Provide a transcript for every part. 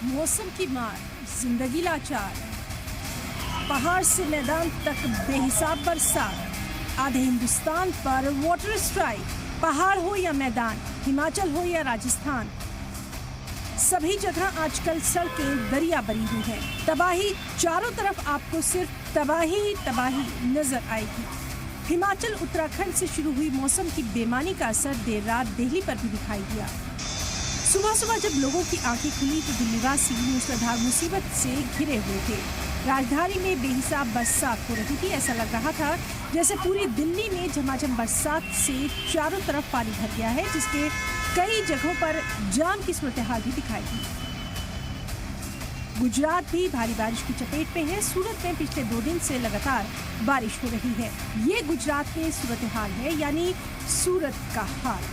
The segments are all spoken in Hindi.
मौसम की मार, जिंदगी लाचार, पहाड़ से मैदान तक बेहिसाब बरसात, आधे हिंदुस्तान पर वाटर स्ट्राइक। पहाड़ हो या मैदान, हिमाचल हो या राजस्थान, सभी जगह आजकल सड़कें दरिया बनी हुई हैं। तबाही चारों तरफ, आपको सिर्फ तबाही ही तबाही नजर आएगी। हिमाचल उत्तराखंड से शुरू हुई मौसम की बेमानी का असर देर रात दिल्ली पर भी दिखाई दिया। सुबह सुबह जब लोगों की आंखें खुली तो दिल्लीवासी मूसलाधार मुसीबत से घिरे हुए थे। राजधानी में बेहिसाब बरसात हो रही थी। ऐसा लग रहा था जैसे पूरी दिल्ली में झमाझम बरसात से चारों तरफ पानी भर गया है, जिसके कई जगहों पर जाम की सूरत हाल भी दिखाई दी। गुजरात भी भारी बारिश की चपेट में है। सूरत में पिछले 2 दिन से लगातार बारिश हो रही है। ये गुजरात में सूरत हाल है, यानी सूरत का हाल।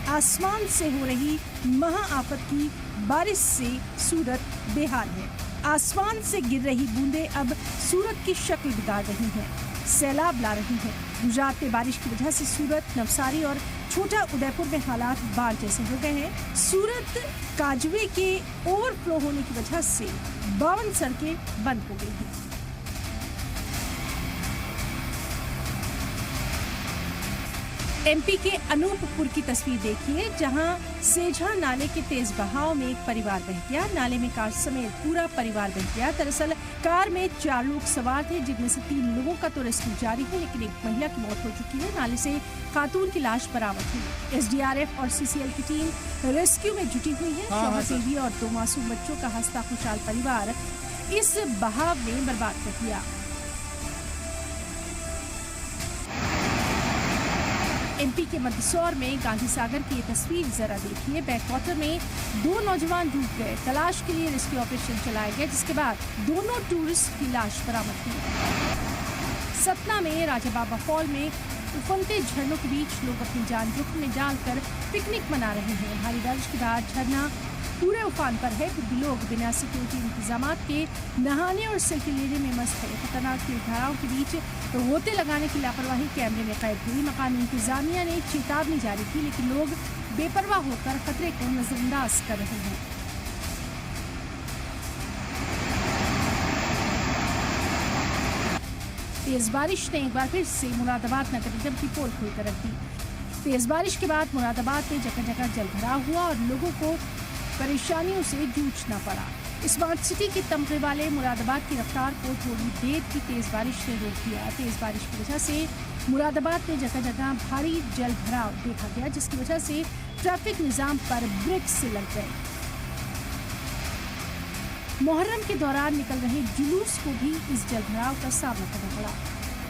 आसमान से हो रही महाआफत की बारिश से सूरत बेहाल है। आसमान से गिर रही बूंदें अब सूरत की शक्ल बिगाड़ रही हैं, सैलाब ला रही हैं। गुजरात में बारिश की वजह से सूरत, नवसारी और छोटा उदयपुर में हालात बाढ़ जैसे हो गए हैं। सूरत काजवे के ओवरफ्लो होने की वजह से 52 सड़कें बंद हो गई हैं। एमपी के अनूपपुर की तस्वीर देखिए, जहां सेझा नाले के तेज बहाव में एक परिवार बह गया। नाले में कार समेत पूरा परिवार बह गया। दरअसल कार में 4 लोग सवार थे, जिनमें से 3 लोगों का तो रेस्क्यू जारी है, लेकिन एक महिला की मौत हो चुकी है। नाले से खातून की लाश बरामद हुई। एसडीआरएफ और सीसीएल की टीम रेस्क्यू में जुटी हुई है। 14 बीवी और 2 मासूम बच्चों का हंसता खुशहाल परिवार इस बहाव में बर्बाद कर दिया। एमपी के मंदसौर में गांधी सागर की ये तस्वीर जरा देखिए। बैकवाटर में 2 नौजवान डूब गए। तलाश के लिए रेस्क्यू ऑपरेशन चलाया गया, जिसके बाद दोनों टूरिस्ट की लाश बरामद हुई। सतना में राजा बाबा फॉल में उफनते झरनों के बीच लोग अपनी जान जोखिम में डालकर पिकनिक मना रहे हैं। भारी बारिश के बाद झरना पूरे उफान पर है, फिर भी लोग बिना सिक्योरिटी इंतजामात के नहाने और सेल्फी लेने में मस्त है। खतरनाक धाराओं के बीच रोते लगाने की लापरवाही कैमरे में कैद हुई। मकानी इंतजामिया ने चेतावनी जारी की, लेकिन लोग बेपरवाह होकर खतरे को नजरअंदाज कर रहे हैं। तेज बारिश ने एक बार फिर से मुरादाबाद नगर निगम की पोल खोलकर रख दी। तेज बारिश के बाद मुरादाबाद में जगह जगह जल भराव हुआ और लोगों को परेशानियों से जूझना पड़ा। स्मार्ट सिटी के तमगे वाले मुरादाबाद की रफ्तार को थोड़ी देर की तेज बारिश ने रोक दिया। तेज बारिश की वजह से मुरादाबाद में जगह जगह भारी जल भराव देखा गया, जिसकी वजह से ट्रैफिक निजाम पर ब्रेक्स लग गए। मुहर्रम के दौरान निकल रहे जुलूस को भी इस जल भराव का सामना करना पड़ा।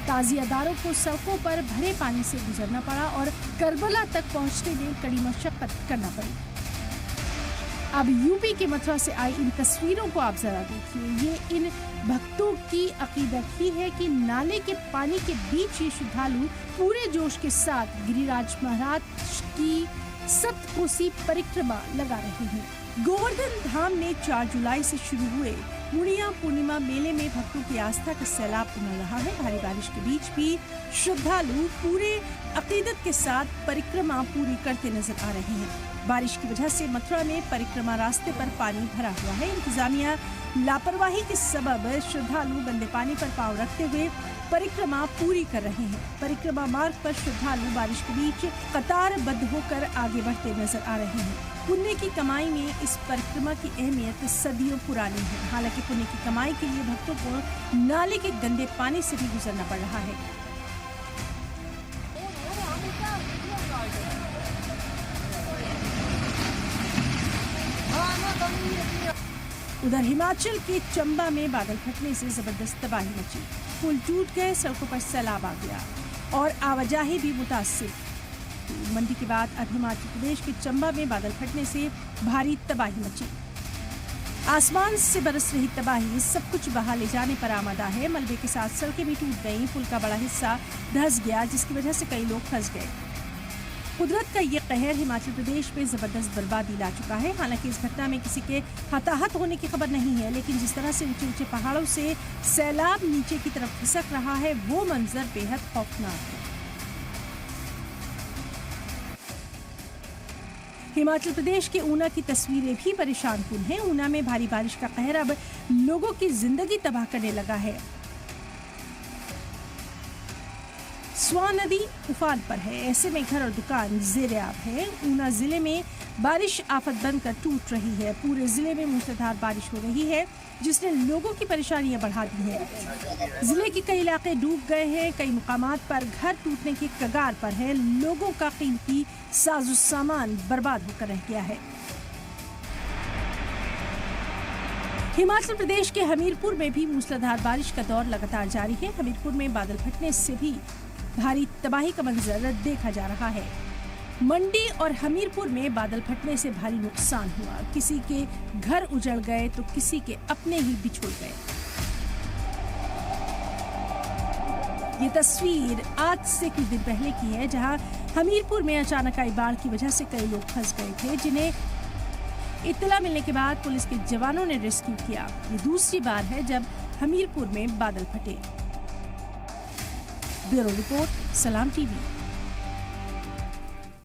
ताजियादारों को सड़कों पर भरे पानी से गुजरना पड़ा और करबला तक पहुंचने में कड़ी मशक्कत करना पड़ी। अब यूपी के मथुरा से आई इन तस्वीरों को आप जरा देखिए। ये इन भक्तों की अकीदत ही है कि नाले के पानी के बीच ये श्रद्धालु पूरे जोश के साथ गिरिराज महाराज की 7 कोसी परिक्रमा लगा रहे हैं। गोवर्धन धाम में 4 जुलाई से शुरू हुए मुड़िया पूर्णिमा मेले में भक्तों की आस्था का सैलाब उमड़ रहा है। भारी बारिश के बीच भी श्रद्धालु पूरे अकीदत के साथ परिक्रमा पूरी करते नजर आ रहे हैं। बारिश की वजह से मथुरा में परिक्रमा रास्ते पर पानी भरा हुआ है। इंतजामिया लापरवाही के सबब श्रद्धालु गंदे पानी पर पांव रखते हुए परिक्रमा पूरी कर रहे हैं। परिक्रमा मार्ग पर श्रद्धालु बारिश के बीच कतारबद्ध होकर आगे बढ़ते नजर आ रहे हैं। पुण्य की कमाई में इस परिक्रमा की अहमियत सदियों पुरानी है। हालांकि पुण्य की कमाई के लिए भक्तों को नाले के गंदे पानी से भी गुजरना पड़ रहा है। उधर हिमाचल के चंबा में बादल फटने से जबरदस्त तबाही मची। पुल टूट गए, सड़कों पर सैलाब आ गया और आवाजाही भी मुतासिर। मंडी के बाद अब हिमाचल प्रदेश के चंबा में बादल फटने से भारी तबाही मची। आसमान से बरस रही तबाही सब कुछ बहा ले जाने पर आमादा है। मलबे के साथ सड़कें भी टूट गईं, पुल का बड़ा हिस्सा धंस गया, जिसकी वजह से कई लोग फंस गए। कुदरत का ये कहर हिमाचल प्रदेश में जबरदस्त बर्बादी ला चुका है। हालांकि इस घटना में किसी के हताहत होने की खबर नहीं है, लेकिन जिस तरह से ऊंचे ऊंचे पहाड़ों से सैलाब नीचे की तरफ खिसक रहा है, वो मंजर बेहद खौफनाक है। हिमाचल प्रदेश के ऊना की तस्वीरें भी परेशान कुन हैं। ऊना में भारी बारिश का कहर अब लोगों की जिंदगी तबाह करने लगा है। स्वां नदी उफान पर है, ऐसे में घर और दुकान ज़ेर-ए-आब है। ऊना जिले में बारिश आफत बनकर टूट रही है। पूरे जिले में मूसलाधार बारिश हो रही है, जिसने लोगों की परेशानियां बढ़ा दी हैं। जिले के कई इलाके डूब गए हैं, कई मुकामात पर घर टूटने की कगार पर है। लोगों का कीमती साजो सामान बर्बाद होकर रह गया है। हिमाचल प्रदेश के हमीरपुर में भी मूसलाधार बारिश का दौर लगातार जारी है। हमीरपुर में बादल फटने से भी भारी तबाही का मंजर देखा जा रहा है। मंडी और हमीरपुर में बादल फटने से भारी नुकसान हुआ। किसी के घर उजड़ गए तो किसी के अपने ही बिछुड़ गए। ये तस्वीर आज से कुछ दिन पहले की है, जहां हमीरपुर में अचानक आई बाढ़ की वजह से कई लोग फंस गए थे, जिन्हें इत्तला मिलने के बाद पुलिस के जवानों ने रेस्क्यू किया। ये दूसरी बार है जब हमीरपुर में बादल फटे। ब्यूरो रिपोर्ट, सलाम टीवी।